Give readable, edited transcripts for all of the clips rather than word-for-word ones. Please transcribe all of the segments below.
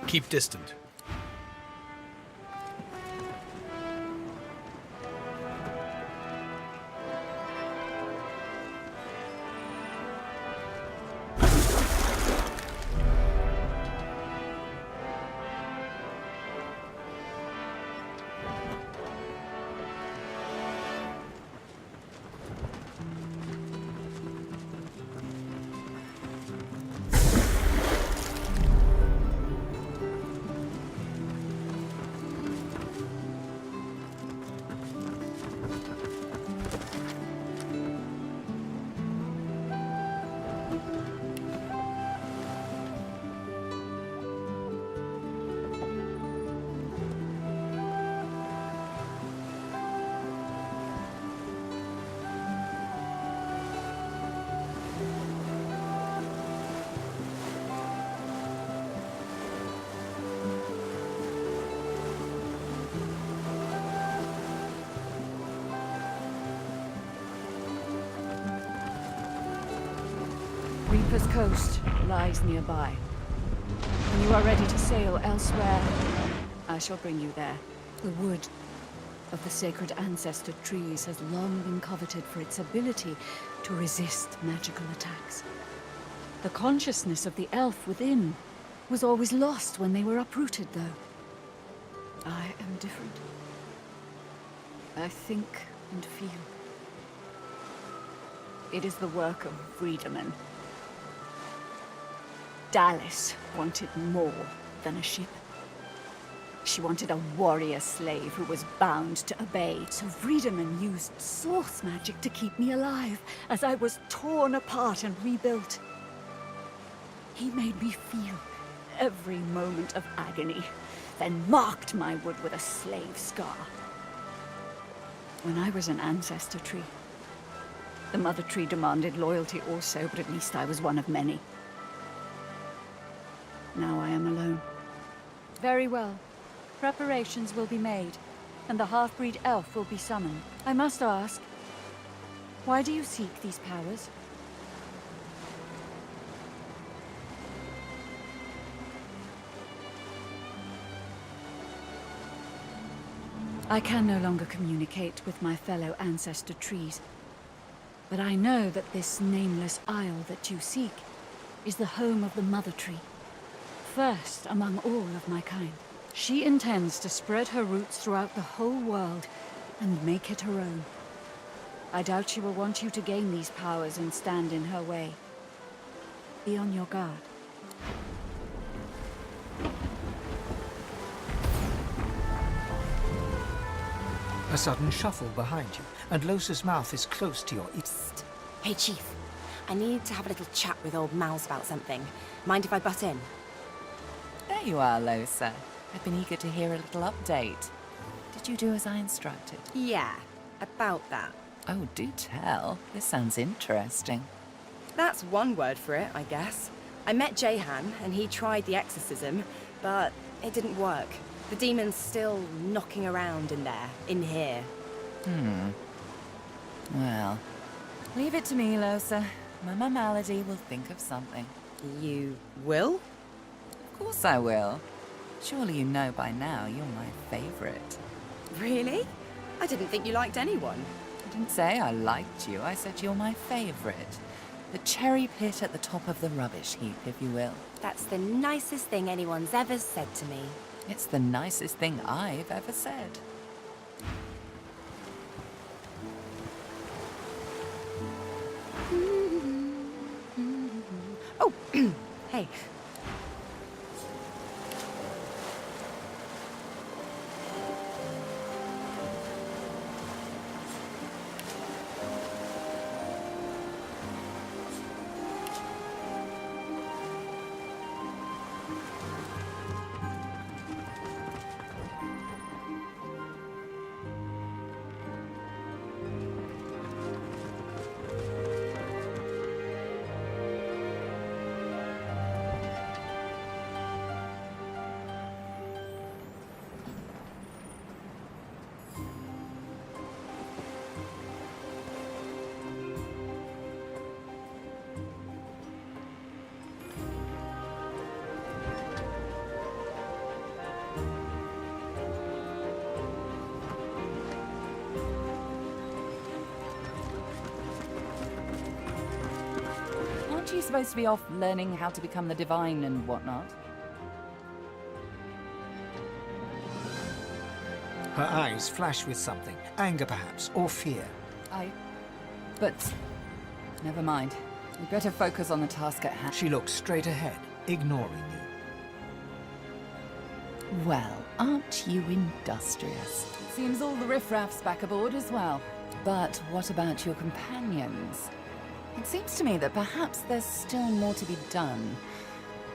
Keep distant. Reaper's Coast lies nearby. When you are ready to sail elsewhere, I shall bring you there. The wood of the sacred ancestor trees has long been coveted for its ability to resist magical attacks. The consciousness of the elf within was always lost when they were uprooted, though. I am different. I think and feel. It is the work of freedmen. Dallas wanted more than a ship. She wanted a warrior slave who was bound to obey. So Freedman used source magic to keep me alive as I was torn apart and rebuilt. He made me feel every moment of agony, then marked my wood with a slave scar. When I was an ancestor tree, the mother tree demanded loyalty also, but at least I was one of many. Now I am alone. Very well. Preparations will be made, and the half-breed elf will be summoned. I must ask, why do you seek these powers? I can no longer communicate with my fellow ancestor trees, but I know that this Nameless Isle that you seek is the home of the Mother Tree. First among all of my kind. She intends to spread her roots throughout the whole world and make it her own. I doubt she will want you to gain these powers and stand in her way. Be on your guard. A sudden shuffle behind you, and Lohse's mouth is close to your ear. Psst. Hey, Chief. I need to have a little chat with old Mouse about something. Mind if I butt in? There you are, Lohse. I've been eager to hear a little update. Did you do as I instructed? Yeah, about that. Oh, do tell. This sounds interesting. That's one word for it, I guess. I met Jahan, and he tried the exorcism, but it didn't work. The demon's still knocking around in there, in here. Well, leave it to me, Lohse. Mama Malady will think of something. You will? Of course I will. Surely you know by now you're my favorite. Really? I didn't think you liked anyone. I didn't say I liked you, I said you're my favorite. The cherry pit at the top of the rubbish heap, if you will. That's the nicest thing anyone's ever said to me. It's the nicest thing I've ever said. Oh, hey. Aren't you supposed to be off learning how to become the divine and whatnot? Her eyes flash with something. Anger, perhaps, or fear. But... never mind. We better focus on the task at hand. She looks straight ahead, ignoring you. Well, aren't you industrious? Seems all the riffraff's back aboard as well. But what about your companions? It seems to me that perhaps there's still more to be done.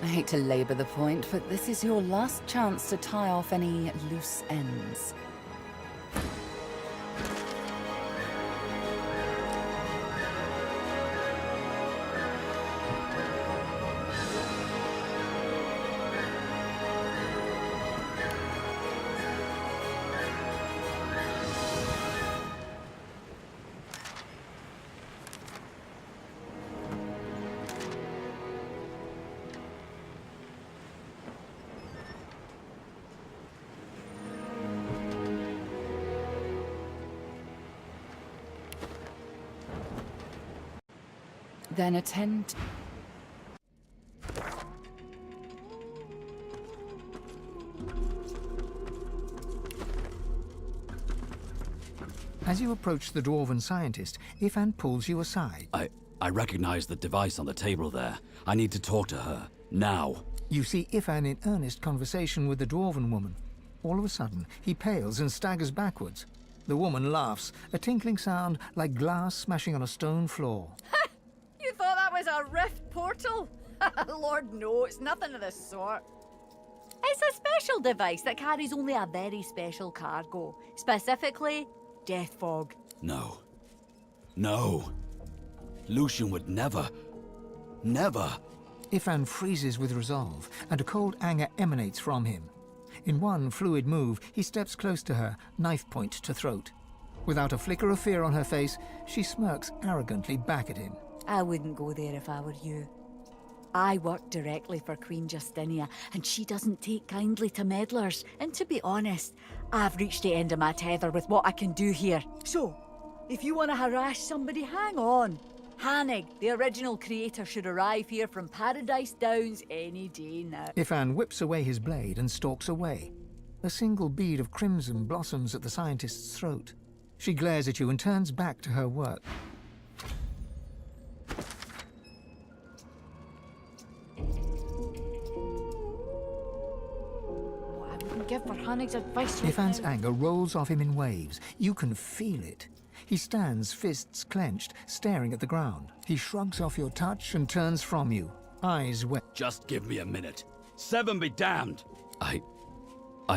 I hate to labor the point, but this is your last chance to tie off any loose ends. Then attend... As you approach the dwarven scientist, Ifan pulls you aside. I recognize the device on the table there. I need to talk to her. Now. You see Ifan in earnest conversation with the dwarven woman. All of a sudden, he pales and staggers backwards. The woman laughs, a tinkling sound like glass smashing on a stone floor. You thought that was a rift portal? Lord, no, it's nothing of the sort. It's a special device that carries only a very special cargo. Specifically, death fog. No. No. Lucian would never... never... Ifan freezes with resolve, and a cold anger emanates from him. In one fluid move, he steps close to her, knife point to throat. Without a flicker of fear on her face, she smirks arrogantly back at him. I wouldn't go there if I were you. I work directly for Queen Justinia, and she doesn't take kindly to meddlers. And to be honest, I've reached the end of my tether with what I can do here. So, if you want to harass somebody, hang on. Hannag, the original creator, should arrive here from Paradise Downs any day now. Ifan whips away his blade and stalks away. A single bead of crimson blossoms at the scientist's throat. She glares at you and turns back to her work. I wouldn't give for Hannag's advice right Ifan's now. anger rolls off him in waves. You can feel it. He stands, fists clenched, staring at the ground. He shrugs off your touch and turns from you, eyes wet. Just give me a minute. Seven be damned! I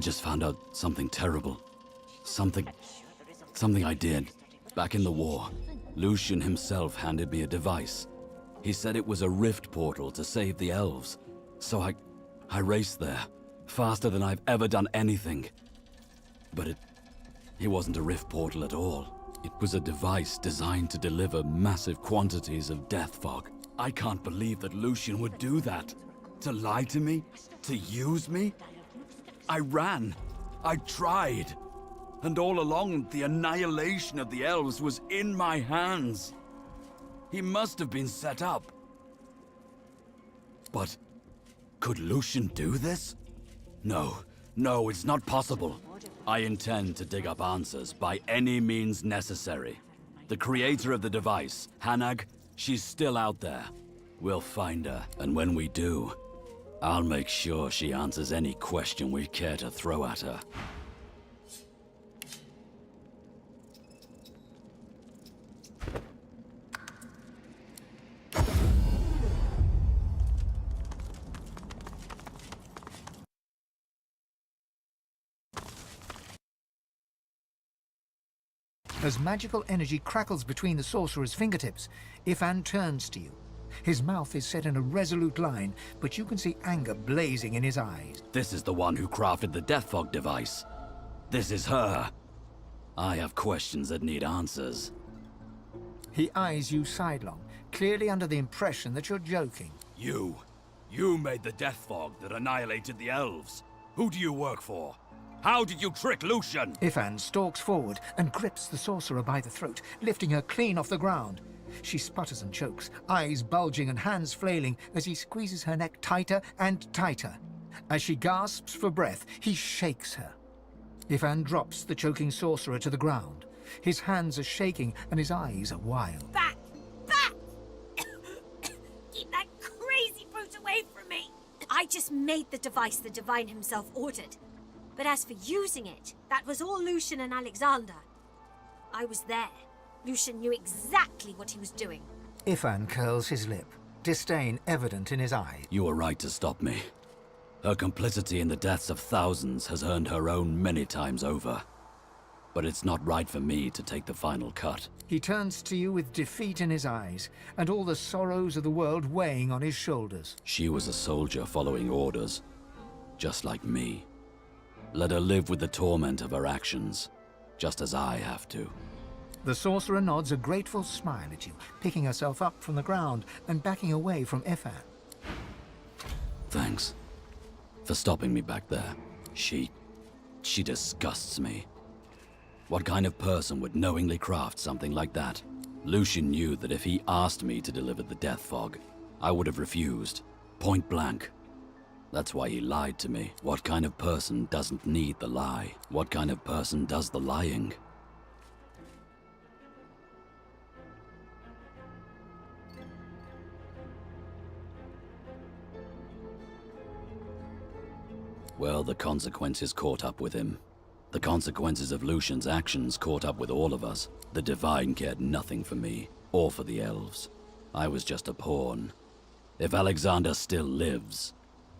just found out something terrible. Something I did. Back in the war, Lucian himself handed me a device. He said it was a rift portal to save the elves. So I raced there, faster than I've ever done anything. But it wasn't a rift portal at all. It was a device designed to deliver massive quantities of death fog. I can't believe that Lucian would do that. To lie to me? To use me? I ran. I tried. And all along, the annihilation of the elves was in my hands. He must have been set up. But could Lucian do this? No, it's not possible. I intend to dig up answers by any means necessary. The creator of the device, Hannag, she's still out there. We'll find her, and when we do, I'll make sure she answers any question we care to throw at her. As magical energy crackles between the sorcerer's fingertips, Ifan turns to you. His mouth is set in a resolute line, but you can see anger blazing in his eyes. This is the one who crafted the death fog device. This is her. I have questions that need answers. He eyes you sidelong, clearly under the impression that you're joking. You made the death fog that annihilated the elves. Who do you work for? How did you trick Lucian? Ifan stalks forward and grips the sorcerer by the throat, lifting her clean off the ground. She sputters and chokes, eyes bulging and hands flailing as he squeezes her neck tighter and tighter. As she gasps for breath, he shakes her. Ifan drops the choking sorcerer to the ground. His hands are shaking and his eyes are wild. Back! Back! Keep that crazy brute away from me! I just made the device the Divine himself ordered. But as for using it, that was all Lucian and Alexander. I was there. Lucian knew exactly what he was doing. Ifan curls his lip, disdain evident in his eye. You were right to stop me. Her complicity in the deaths of thousands has earned her own many times over. But it's not right for me to take the final cut. He turns to you with defeat in his eyes, and all the sorrows of the world weighing on his shoulders. She was a soldier following orders, just like me. Let her live with the torment of her actions, just as I have to. The sorcerer nods a grateful smile at you, picking herself up from the ground and backing away from Ifan. Thanks for stopping me back there. She disgusts me. What kind of person would knowingly craft something like that? Lucian knew that if he asked me to deliver the death fog, I would have refused, point blank. That's why he lied to me. What kind of person doesn't need the lie? What kind of person does the lying? Well, the consequences caught up with him. The consequences of Lucian's actions caught up with all of us. The Divine cared nothing for me, or for the elves. I was just a pawn. If Alexander still lives,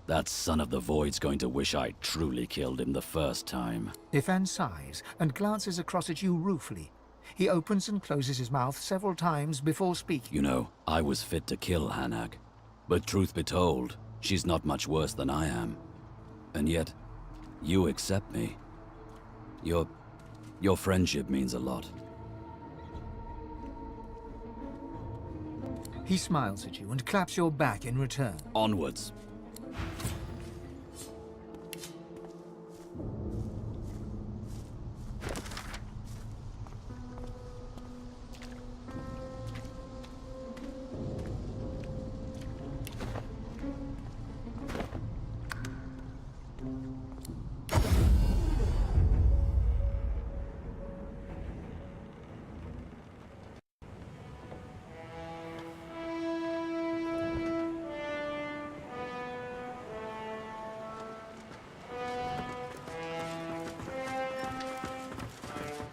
that son of the Void's going to wish I truly killed him the first time. Ifan sighs and glances across at you ruefully. He opens and closes his mouth several times before speaking. You know, I was fit to kill Hannag. But truth be told, she's not much worse than I am. And yet, you accept me. Your friendship means a lot. He smiles at you and claps your back in return. Onwards.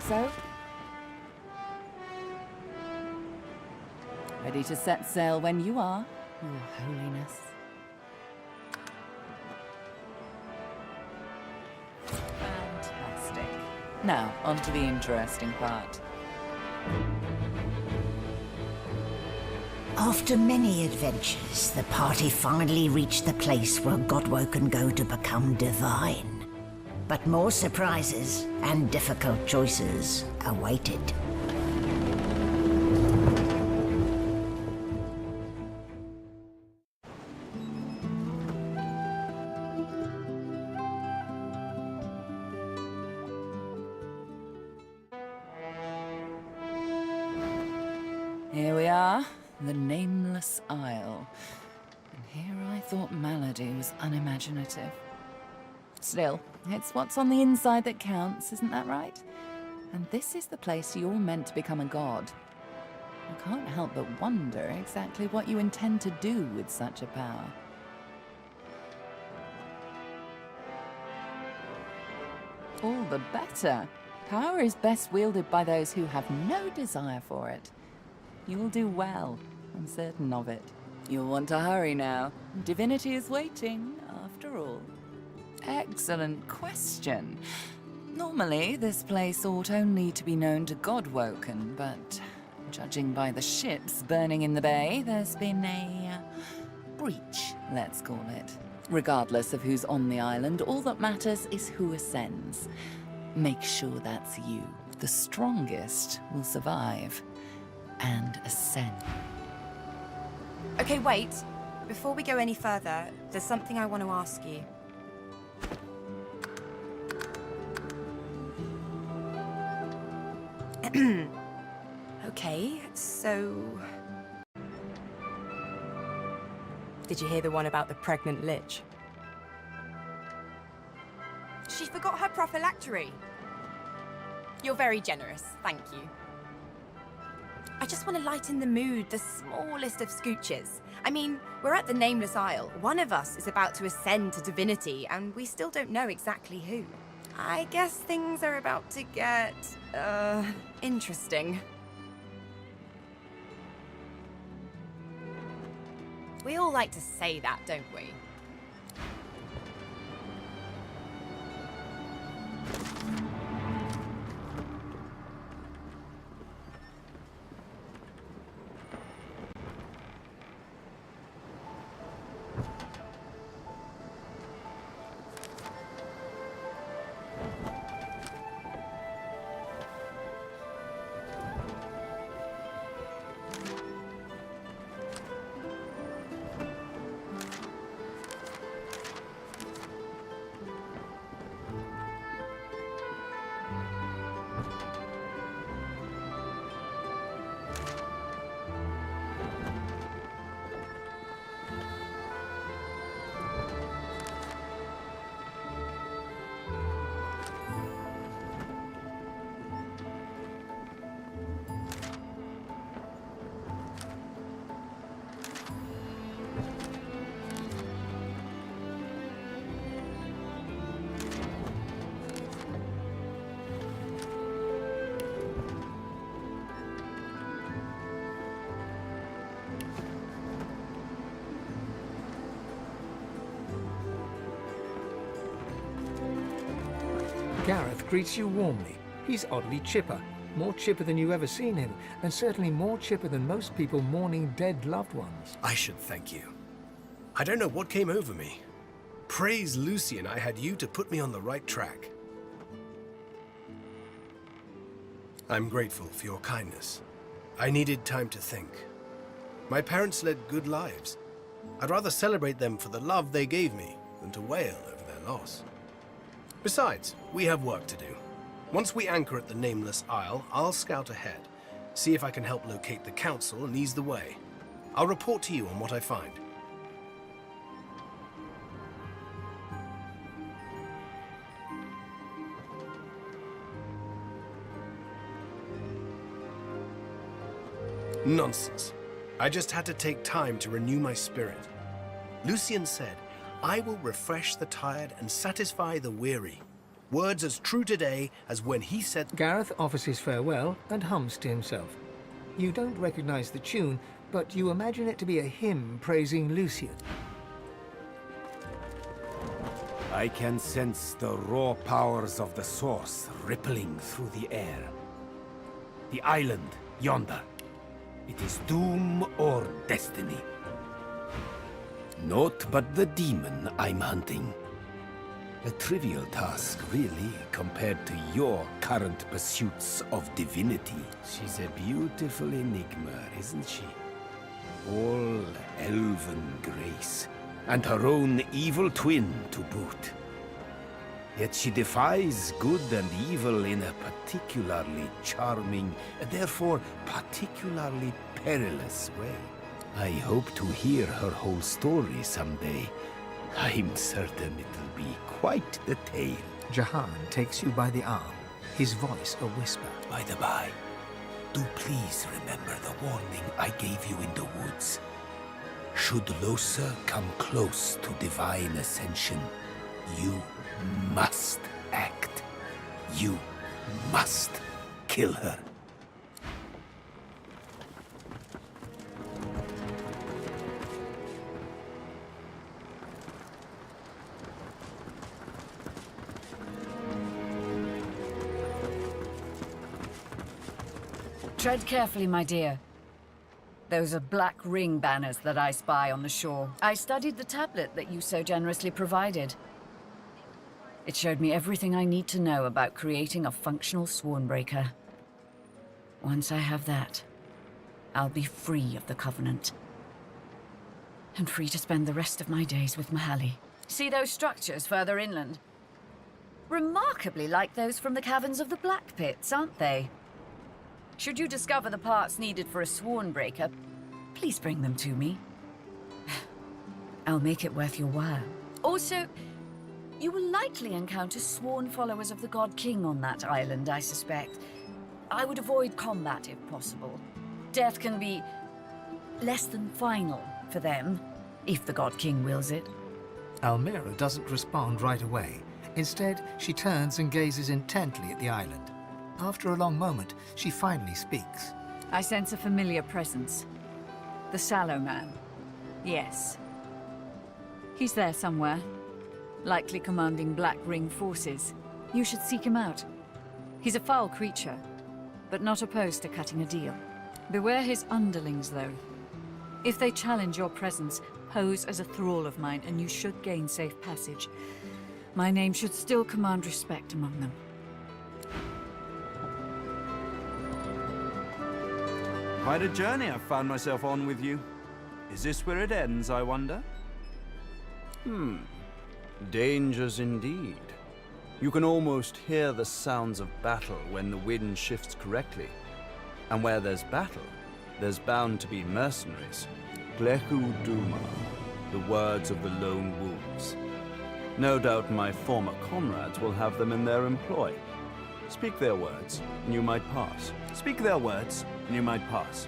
So? Ready to set sail when you are, Your Holiness. Fantastic. Now, on to the interesting part. After many adventures, the party finally reached the place where Godwo can go to become divine. But more surprises and difficult choices awaited. Here we are, the Nameless Isle. And here I thought Malady was unimaginative. Still, it's what's on the inside that counts, isn't that right? And this is the place you're meant to become a god. I can't help but wonder exactly what you intend to do with such a power. All the better. Power is best wielded by those who have no desire for it. You'll do well, I'm certain of it. You'll want to hurry now. Divinity is waiting, after all. Excellent question. Normally, this place ought only to be known to Godwoken, but judging by the ships burning in the bay, there's been a breach, let's call it. Regardless of who's on the island, all that matters is who ascends. Make sure that's you. The strongest will survive and ascend. Okay, wait. Before we go any further, there's something I want to ask you. Okay, so... Did you hear the one about the pregnant lich? She forgot her prophylactory. You're very generous, thank you. I just want to lighten the mood, the smallest of scooches. I mean, we're at the Nameless Isle. One of us is about to ascend to Divinity, and we still don't know exactly who. I guess things are about to get, interesting. We all like to say that, don't we? Gareth greets you warmly. He's oddly chipper, more chipper than you've ever seen him, and certainly more chipper than most people mourning dead loved ones. I should thank you. I don't know what came over me. Praise Lucian I had you to put me on the right track. I'm grateful for your kindness. I needed time to think. My parents led good lives. I'd rather celebrate them for the love they gave me than to wail over their loss. Besides, we have work to do. Once we anchor at the Nameless Isle, I'll scout ahead, see if I can help locate the council and ease the way. I'll report to you on what I find. Nonsense. I just had to take time to renew my spirit. Lucian said, I will refresh the tired and satisfy the weary. Words as true today as when he said... Gareth offers his farewell and hums to himself. You don't recognize the tune, but you imagine it to be a hymn praising Lucian. I can sense the raw powers of the source rippling through the air. The island, yonder. It is doom or destiny. Naught but the demon I'm hunting. A trivial task, really, compared to your current pursuits of divinity. She's a beautiful enigma, isn't she? All elven grace, and her own evil twin to boot. Yet she defies good and evil in a particularly charming, therefore particularly perilous way. I hope to hear her whole story someday. I'm certain it'll be quite the tale. Jahan takes you by the arm, his voice a whisper. By the by, do please remember the warning I gave you in the woods. Should Lohse come close to divine ascension, you must act. You must kill her. Tread carefully, my dear. Those are black ring banners that I spy on the shore. I studied the tablet that you so generously provided. It showed me everything I need to know about creating a functional Swornbreaker. Once I have that, I'll be free of the Covenant. And free to spend the rest of my days with Malady. See those structures further inland? Remarkably like those from the caverns of the Black Pits, aren't they? Should you discover the parts needed for a sworn breaker, please bring them to me. I'll make it worth your while. Also, you will likely encounter sworn followers of the God King on that island, I suspect. I would avoid combat if possible. Death can be less than final for them, if the God King wills it. Almira doesn't respond right away. Instead, she turns and gazes intently at the island. After a long moment, she finally speaks. I sense a familiar presence. The Sallow Man. Yes. He's there somewhere. Likely commanding Black Ring forces. You should seek him out. He's a foul creature, but not opposed to cutting a deal. Beware his underlings, though. If they challenge your presence, pose as a thrall of mine, and you should gain safe passage. My name should still command respect among them. Quite a journey I've found myself on with you. Is this where it ends, I wonder? Dangers indeed. You can almost hear the sounds of battle when the wind shifts correctly. And where there's battle, there's bound to be mercenaries. Glehu Duma, the words of the lone wolves. No doubt my former comrades will have them in their employ. Speak their words, and you might pass. Speak their words, and you might pass.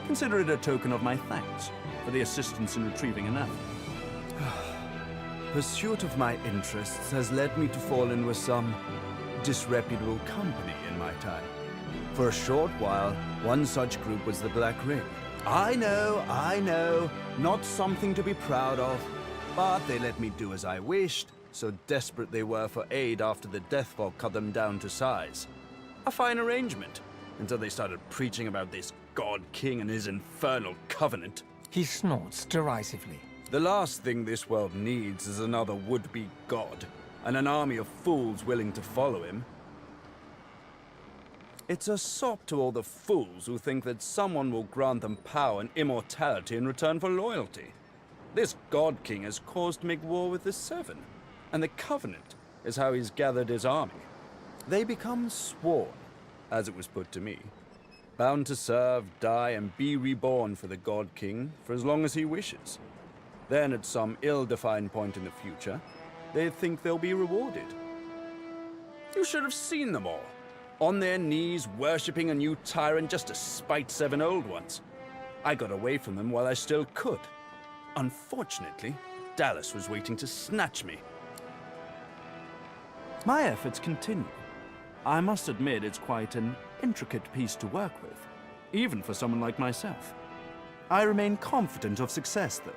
Consider it a token of my thanks for the assistance in retrieving anathema. Pursuit of my interests has led me to fall in with some disreputable company in my time. For a short while, one such group was the Black Ring. I know, not something to be proud of, but they let me do as I wished, so desperate they were for aid after the death fog cut them down to size. A fine arrangement, until they started preaching about this God King and his infernal covenant. He snorts derisively. The last thing this world needs is another would-be god, and an army of fools willing to follow him. It's a sop to all the fools who think that someone will grant them power and immortality in return for loyalty. This God King has caused to make war with the Seven, and the Covenant is how he's gathered his army. They become sworn, as it was put to me, bound to serve, die, and be reborn for the God King for as long as he wishes. Then, at some ill-defined point in the future, they think they'll be rewarded. You should have seen them all, on their knees, worshipping a new tyrant just to spite 7 old ones. I got away from them while I still could. Unfortunately, Dallas was waiting to snatch me. My efforts continue. I must admit it's quite an intricate piece to work with, even for someone like myself. I remain confident of success, though.